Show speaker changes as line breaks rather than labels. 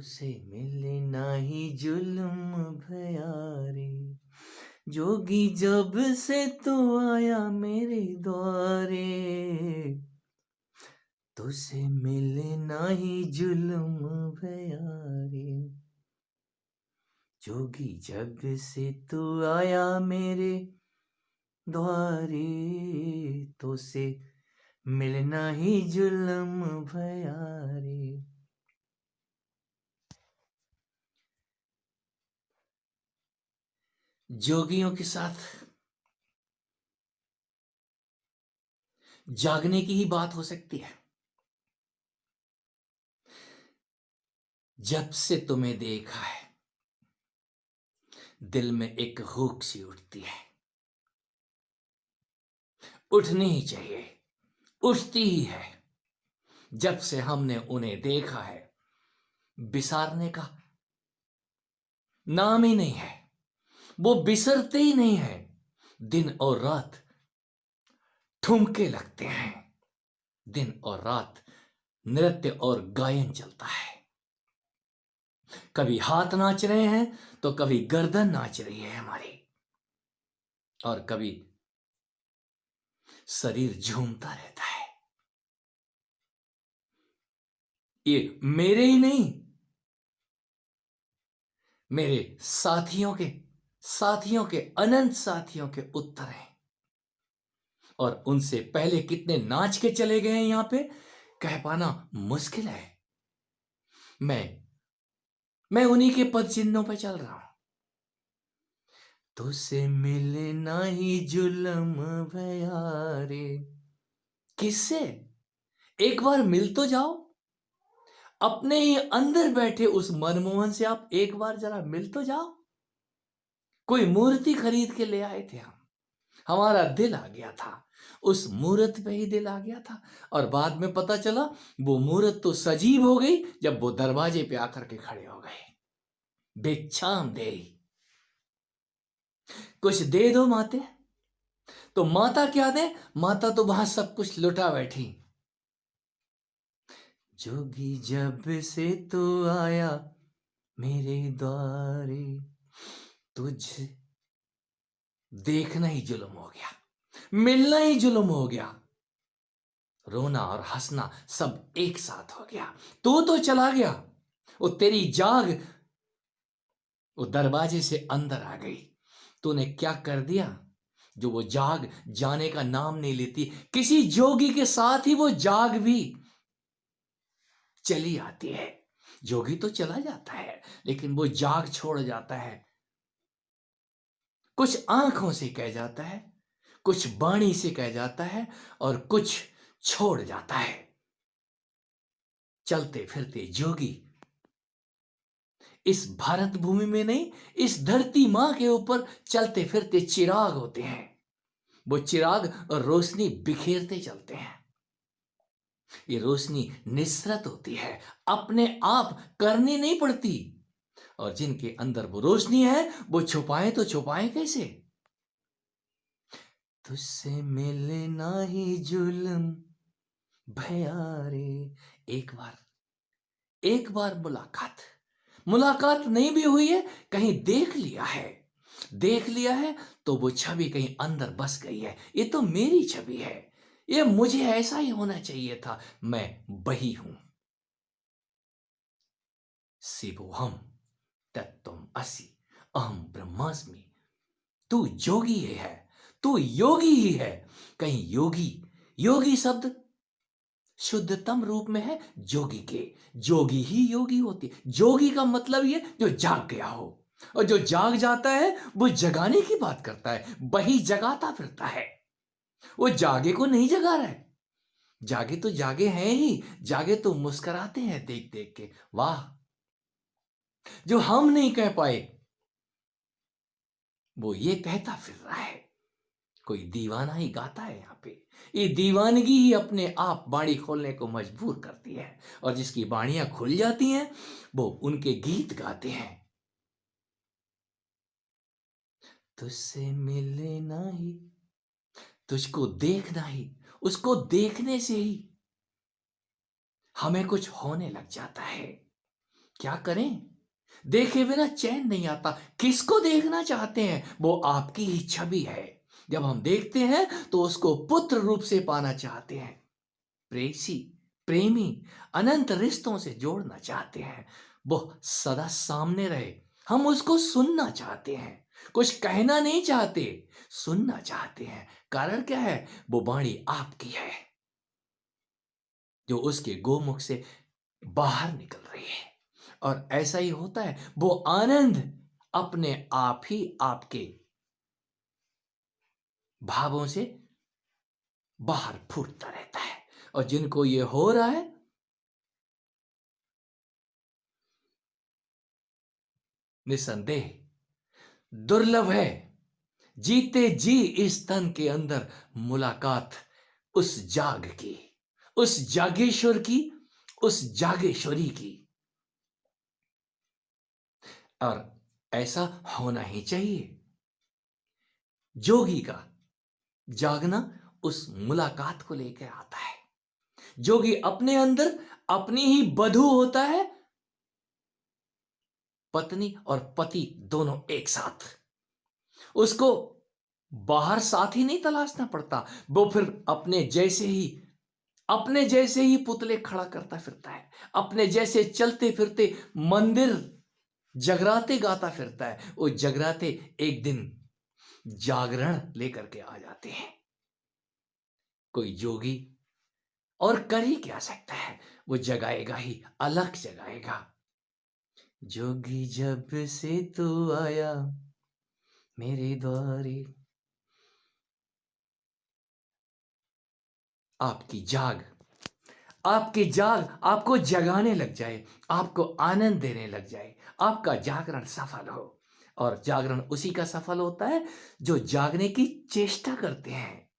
तुझसे मिले नाही जुल्म भया रे, जोगी जब से तू आया मेरे द्वारे, तुझसे मिले नाही जुल्म भया रे, जोगी जब से तू आया मेरे द्वारे, तुझसे मिलना ही जुल्म भया रे। जोगियों के साथ जागने की ही बात हो सकती है। जब से तुम्हें देखा है दिल में एक हुक सी उठती है, उठनी ही चाहिए, उठती ही है। जब से हमने उन्हें देखा है बिसारने का नाम ही नहीं है, वो बिसरते ही नहीं है। दिन और रात ठुमके लगते हैं, दिन और रात नृत्य और गायन चलता है। कभी हाथ नाच रहे हैं तो कभी गर्दन नाच रही है हमारी, और कभी शरीर झूमता रहता है। ये मेरे ही नहीं, मेरे साथियों के अनंत साथियों के उत्तर हैं। और उनसे पहले कितने नाच के चले गए हैं यहां पे, कह पाना मुश्किल है। मैं उन्हीं के पद चिन्हों पे चल रहा हूं। तुझसे मिले नाही जुल्म भया रे, किससे? एक बार मिल तो जाओ, अपने ही अंदर बैठे उस मनमोहन से आप एक बार जरा मिल तो जाओ। कोई मूर्ति खरीद के ले आए थे हम, हमारा दिल आ गया था, उस मूर्त पे ही दिल आ गया था। और बाद में पता चला वो मूर्त तो सजीव हो गई जब वो दरवाजे पे आकर के खड़े हो गए। भिक्षाम दे, कुछ दे दो माते। तो माता क्या दे? माता तो वहां सब कुछ लुटा बैठी। जोगी जब से तो आया मेरे द्वारे, तुझ देखना ही जुल्म हो गया, मिलना ही जुल्म हो गया। रोना और हंसना सब एक साथ हो गया। तू तो चला गया, वो तेरी जाग वो दरवाजे से अंदर आ गई। तूने क्या कर दिया? जो वो जाग जाने का नाम नहीं लेती, किसी जोगी के साथ ही वो जाग भी चली आती है। जोगी तो चला जाता है लेकिन वो जाग छोड़ जाता है। कुछ आंखों से कह जाता है, कुछ वाणी से कह जाता है, और कुछ छोड़ जाता है। चलते फिरते जोगी इस भारत भूमि में नहीं, इस धरती मां के ऊपर चलते फिरते चिराग होते हैं। वो चिराग और रोशनी बिखेरते चलते हैं। ये रोशनी निस्रत होती है, अपने आप करनी नहीं पड़ती। और जिनके अंदर वो रोशनी है वो छुपाए तो छुपाए कैसे? तुझसे मिले नाही जुल्म भया रे, एक बार मुलाकात नहीं भी हुई है, कहीं देख लिया है तो वो छवि कहीं अंदर बस गई है। ये तो मेरी छवि है, ये मुझे ऐसा ही होना चाहिए था, मैं वही हूं। शिवोहम तत्त्वम असि, अहम ब्रह्मास्मि। तू जोगी ही है, तू योगी ही है। कहीं योगी योगी शब्द शुद्धतम रूप में है जोगी के। जोगी ही योगी होती है। जोगी का मतलब ये जो जाग गया हो, और जो जाग जाता है वो जगाने की बात करता है, वही जगाता फिरता है। वो जागे को नहीं जगा रहा है। जागे तो जागे हैं ही, जागे तो मुस्कुराते हैं देख देख के, वाह। जो हम नहीं कह पाए वो ये कहता फिर रहा है। कोई दीवाना ही गाता है यहां पे। ये दीवानगी ही अपने आप बाणी खोलने को मजबूर करती है, और जिसकी बाणियां खुल जाती हैं वो उनके गीत गाते हैं। तुझसे मिले नहीं, तुझको देखना ही, उसको देखने से ही हमें कुछ होने लग जाता है। क्या करें? देखे बिना चैन नहीं आता। किसको देखना चाहते हैं? वो आपकी ही छवि है। जब हम देखते हैं तो उसको पुत्र रूप से पाना चाहते हैं। प्रेसी, प्रेमी अनंत रिश्तों से जोड़ना चाहते हैं। वो सदा सामने रहे। हम उसको सुनना चाहते हैं। कुछ कहना नहीं चाहते, सुनना चाहते हैं। कारण क्या है? वो वाणी आपकी है जो उसके गोमुख से बाहर निकल रही है। और ऐसा ही होता है, वो आनंद अपने आप ही आपके भावों से बाहर फूटता रहता है। और जिनको ये हो रहा है, निसंदेह दुर्लभ है। जीते जी इस तन के अंदर मुलाकात उस जाग की, उस जागेश्वर की, उस जागेश्वरी की। और ऐसा होना ही चाहिए। जोगी का जागना उस मुलाकात को लेकर आता है। जोगी अपने अंदर अपनी ही बधू होता है, पत्नी और पति दोनों एक साथ। उसको बाहर साथी नहीं तलाशना पड़ता। वो फिर अपने जैसे ही पुतले खड़ा करता फिरता है। अपने जैसे चलते फिरते मंदिर जगराते गाता फिरता है। वो जगराते एक दिन जागरण लेकर के आ जाते हैं। कोई जोगी और कर ही क्या सकता है? वो जगाएगा ही, अलग जगाएगा। जोगी जब से तू आया मेरे द्वारे, आपकी जाग, आपकी जाग आपको जगाने लग जाए, आपको आनंद देने लग जाए, आपका जागरण सफल हो। और जागरण उसी का सफल होता है जो जागने की चेष्टा करते हैं।